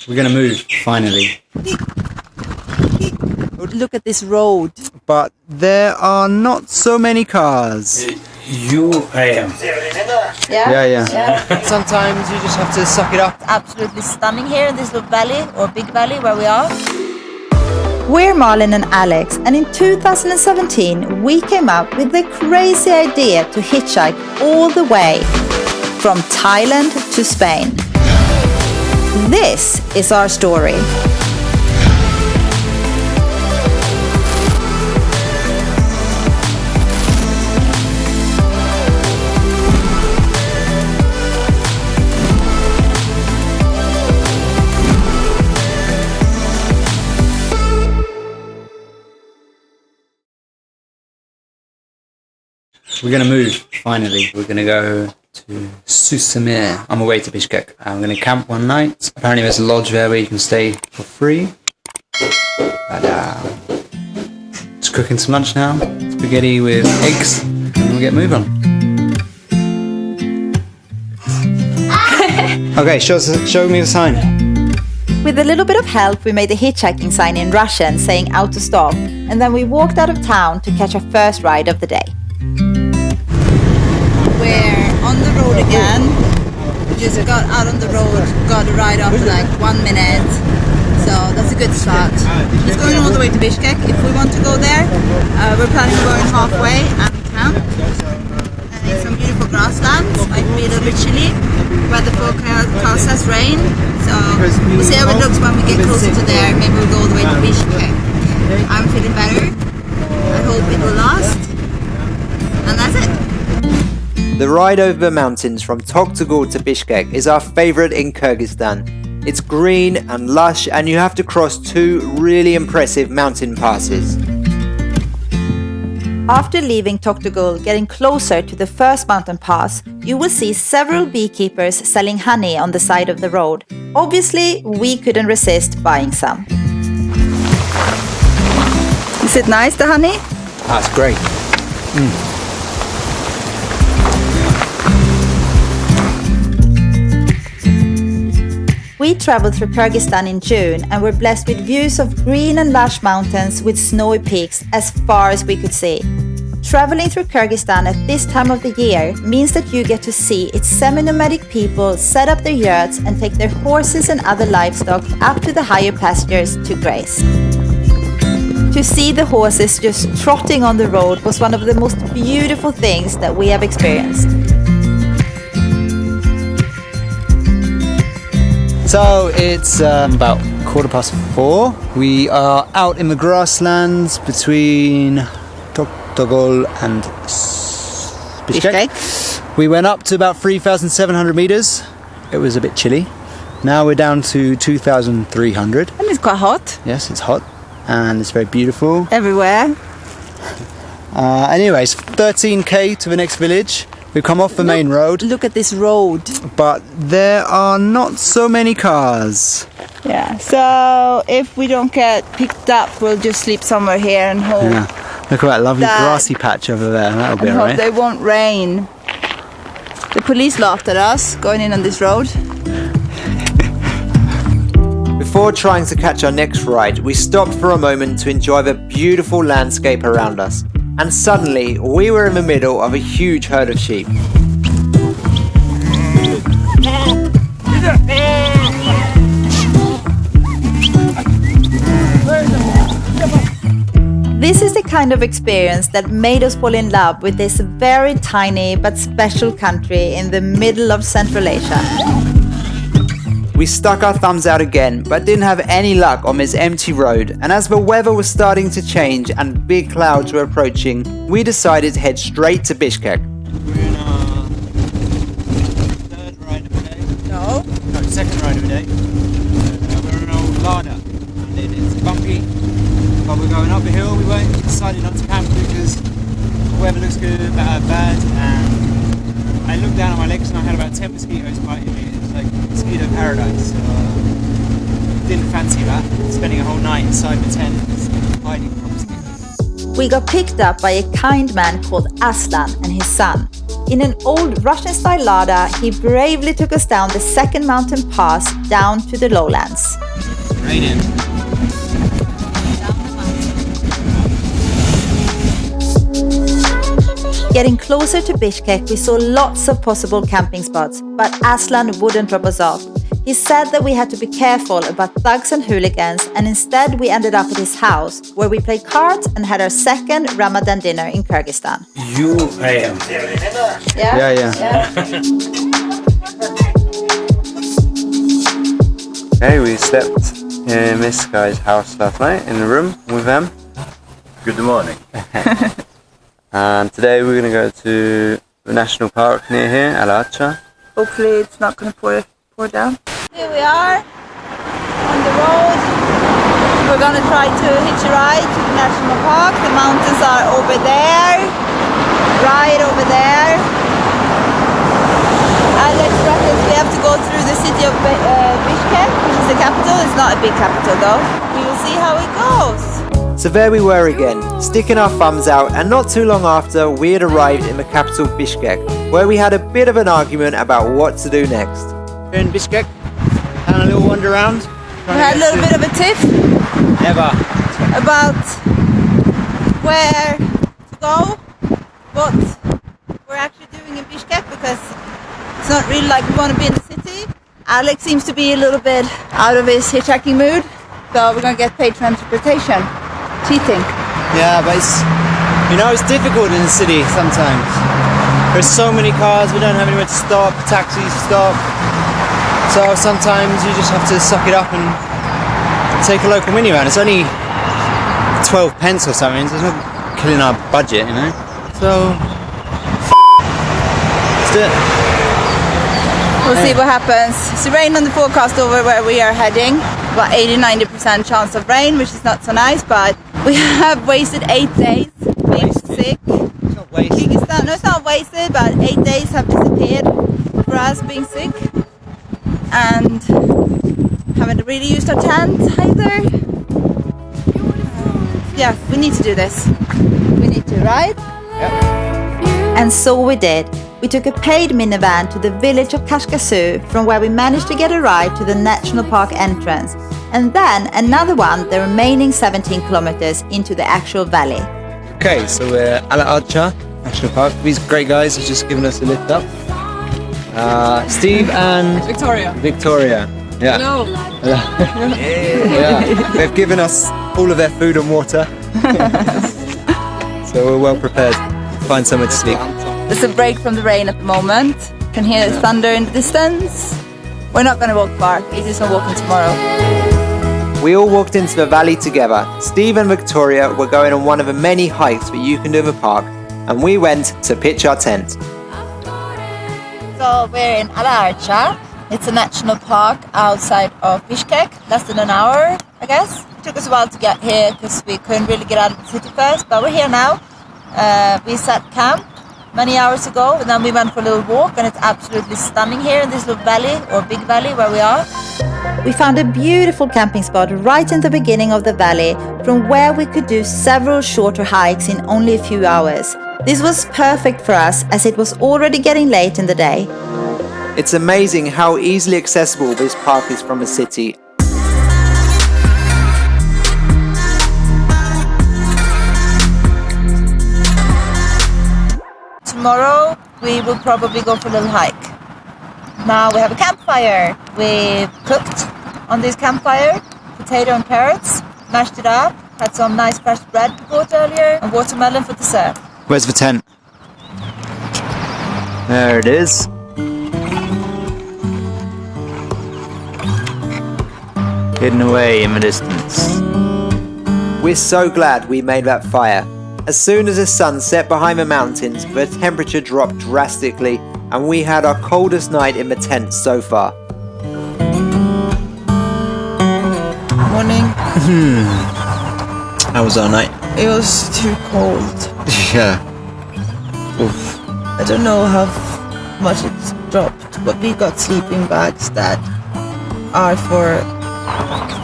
We're gonna move, finally. Look at this road. But there are not so many cars. I am. Yeah. Sometimes you just have to suck it up. Absolutely stunning here in this little valley, or big valley where we are. We're Malin and Alex, and in 2017 we came up with the crazy idea to hitchhike all the way from Thailand to Spain. This is our story. We're gonna move, finally. We're gonna go to Susamir on the way to Bishkek. I'm gonna camp one night. Apparently there's a lodge there where you can stay for free. But, just cooking some lunch now. Spaghetti with eggs, and we'll get moving on. Okay, show me the sign. With a little bit of help, we made a hitchhiking sign in Russian saying out to stop, and then we walked out of town to catch our first ride of the day. We're on the road again. We just got out on the road, got a ride after like 1 minute. So that's a good start. It's going all the way to Bishkek. If we want to go there, we're planning on going halfway and camp. And it's some beautiful grasslands. Might be a little bit chilly. Weather forecast says rain. So we'll see how it looks when we get closer to there. Maybe we'll go all the way to Bishkek. I'm feeling better. I hope it will last. And that's it. The ride over the mountains from Toktogul to Bishkek is our favourite in Kyrgyzstan. It's green and lush, and you have to cross two really impressive mountain passes. After leaving Toktogul, getting closer to the first mountain pass, you will see several beekeepers selling honey on the side of the road. Obviously, we couldn't resist buying some. Is it nice, the honey? That's great. We traveled through Kyrgyzstan in June and were blessed with views of green and lush mountains with snowy peaks as far as we could see. Traveling through Kyrgyzstan at this time of the year means that you get to see its semi-nomadic people set up their yurts and take their horses and other livestock up to the higher pastures to graze. To see the horses just trotting on the road was one of the most beautiful things that we have experienced. So it's about 4:15. We are out in the grasslands between Toktogul and Bishkek. We went up to about 3,700 meters. It was a bit chilly. Now we're down to 2,300. And it's quite hot. Yes, it's hot and it's very beautiful. Everywhere. Anyways, 13k to the next village. We've come off the main road. Look at this road. But there are not so many cars. Yeah, so if we don't get picked up, we'll just sleep somewhere here and hope. Yeah. Look at that lovely grassy patch over there. That'll be alright. Hope they won't rain. The police laughed at us going in on this road. Before trying to catch our next ride, we stopped for a moment to enjoy the beautiful landscape around us. And suddenly, we were in the middle of a huge herd of sheep. This is the kind of experience that made us fall in love with this very tiny but special country in the middle of Central Asia. We stuck our thumbs out again, but didn't have any luck on this empty road, and as the weather was starting to change and big clouds were approaching, we decided to head straight to Bishkek. We're in our third ride of the day. No, Second ride of the day. We're in old Lada, and it's bumpy, but we're going up the hill. We decided not to camp because the weather looks good, bad, and I looked down at my legs and I had about 10 mosquitoes biting me. Like mosquito paradise, so didn't fancy that, spending a whole night inside the tent hiding from mosquitoes. we got picked up by a kind man called Aslan and his son. In an old Russian-style Lada, he bravely took us down the second mountain pass down to the lowlands. Raining. Getting closer to Bishkek, we saw lots of possible camping spots, but Aslan wouldn't drop us off. He said that we had to be careful about thugs and hooligans, and instead we ended up at his house, where we played cards and had our second Ramadan dinner in Kyrgyzstan. I am. Yeah. Hey, we slept in this guy's house last night in the room with them. Good morning. And today we're going to go to the national park near here, Ala Archa. Hopefully it's not going to pour down. Here we are on the road. We're going to try to hitch a ride to the national park. The mountains are over there, right over there. Alex reckons we have to go through the city of Bishkek, which is the capital. It's not a big capital though. We will see how it goes. So there we were again, sticking our thumbs out, and not too long after we had arrived in the capital Bishkek, where we had a bit of an argument about what to do next. We're in Bishkek, having a little wander around. We had a little bit of a tiff Never. about where to go, what we're actually doing in Bishkek, because it's not really like we want to be in the city. Alex seems to be a little bit out of his hitchhiking mood, so we're going to get paid for interpretation. Cheating. Yeah, but it's difficult in the city sometimes. There's so many cars, we don't have anywhere to stop, taxis stop. So sometimes you just have to suck it up and take a local minivan. It's only 12 pence or something, so it's not killing our budget, you know. So, let's do it. We'll see what happens. It's rain on the forecast over where we are heading. About 80-90% chance of rain, which is not so nice, but we have wasted 8 days being sick. It's not wasted. Kyrgyzstan, no, it's not wasted, but 8 days have disappeared for us being sick. And haven't really used our tent either. Yeah, we need to do this. We need to, right? And so we did. We took a paid minivan to the village of Caucasus, from where we managed to get a ride to the national park entrance, and then another one the remaining 17 kilometers into the actual valley. Okay, so we're Ala Archa National Park. These great guys have just given us a lift up. Steve and Victoria. Yeah. No. Yeah. They've given us all of their food and water. So we're well prepared to find somewhere to sleep. There's a break from the rain at the moment. Can hear the thunder in the distance. We're not going to walk far. We're just walking tomorrow. We all walked into the valley together. Steve and Victoria were going on one of the many hikes that you can do in the park, and we went to pitch our tent. So we're in Ala Archa. It's a national park outside of Bishkek. Less than an hour, I guess. It took us a while to get here because we couldn't really get out of the city first, but we're here now. We set camp many hours ago, and then we went for a little walk, and it's absolutely stunning here in this little valley, or big valley, where we are. We found a beautiful camping spot right in the beginning of the valley, from where we could do several shorter hikes in only a few hours. This was perfect for us, as it was already getting late in the day. It's amazing how easily accessible this park is from the city. Tomorrow we will probably go for a little hike. Now we have a campfire. We cooked on this campfire potato and carrots, mashed it up, had some nice fresh bread we bought earlier, and watermelon for dessert. Where's the tent? There it is. Hidden away in the distance. We're so glad we made that fire. As soon as the sun set behind the mountains, the temperature dropped drastically, and we had our coldest night in the tent so far. Morning. How was our night? It was too cold. Yeah. Oof. I don't know how much it's dropped, but we got sleeping bags that are for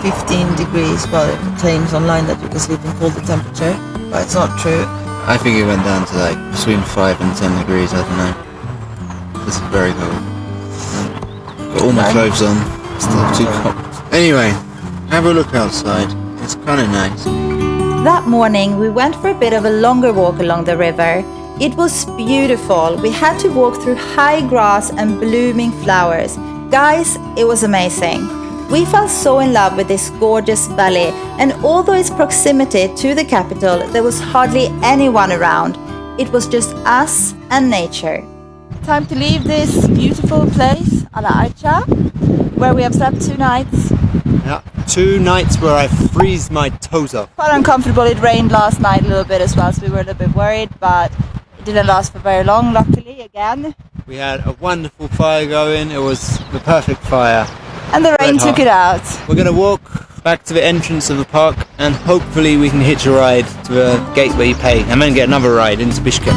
15 degrees, well, it claims online that you can sleep in colder temperature, but it's not true. I think it went down to like between 5 and 10 degrees, I don't know. This is very cold. Got all my clothes on. Still too cold. Anyway, have a look outside. It's kind of nice. That morning, we went for a bit of a longer walk along the river. It was beautiful. We had to walk through high grass and blooming flowers. Guys, it was amazing. We fell so in love with this gorgeous valley, and although its proximity to the capital, there was hardly anyone around. It was just us and nature. Time to leave this beautiful place, Ala Archa, where we have slept 2 nights. Yeah, 2 nights where I freeze my toes off. Quite uncomfortable. It rained last night a little bit as well, so we were a little bit worried, but it didn't last for very long, luckily, again. We had a wonderful fire going. It was the perfect fire. And the rain took it out. We're going to walk back to the entrance of the park, and hopefully we can hitch a ride to a gate where you pay, and then get another ride into Bishkek.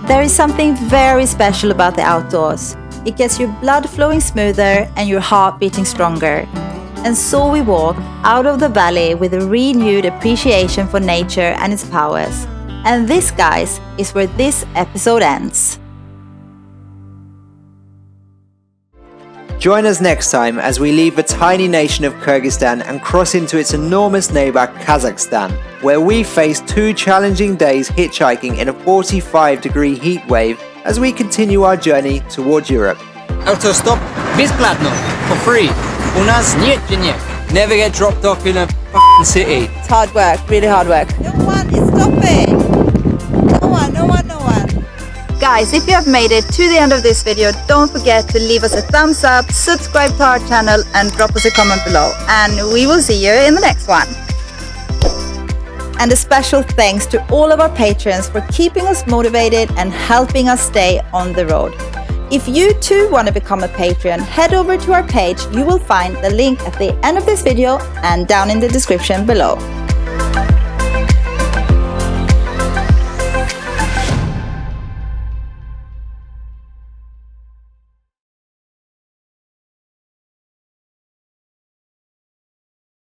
There is something very special about the outdoors. It gets your blood flowing smoother and your heart beating stronger. And so we walk out of the valley with a renewed appreciation for nature and its powers. And this, guys, is where this episode ends. Join us next time as we leave the tiny nation of Kyrgyzstan and cross into its enormous neighbor Kazakhstan, where we face 2 challenging days hitchhiking in a 45-degree heat wave as we continue our journey towards Europe. Autostop бесплатно, for free. У нас нет денег. Never get dropped off in a f***ing city. It's hard work, really hard work. No one is stopping. No one. Guys, if you have made it to the end of this video, don't forget to leave us a thumbs up, subscribe to our channel, and drop us a comment below. And we will see you in the next one. And a special thanks to all of our patrons for keeping us motivated and helping us stay on the road. If you too want to become a patron, head over to our page. You will find the link at the end of this video and down in the description below.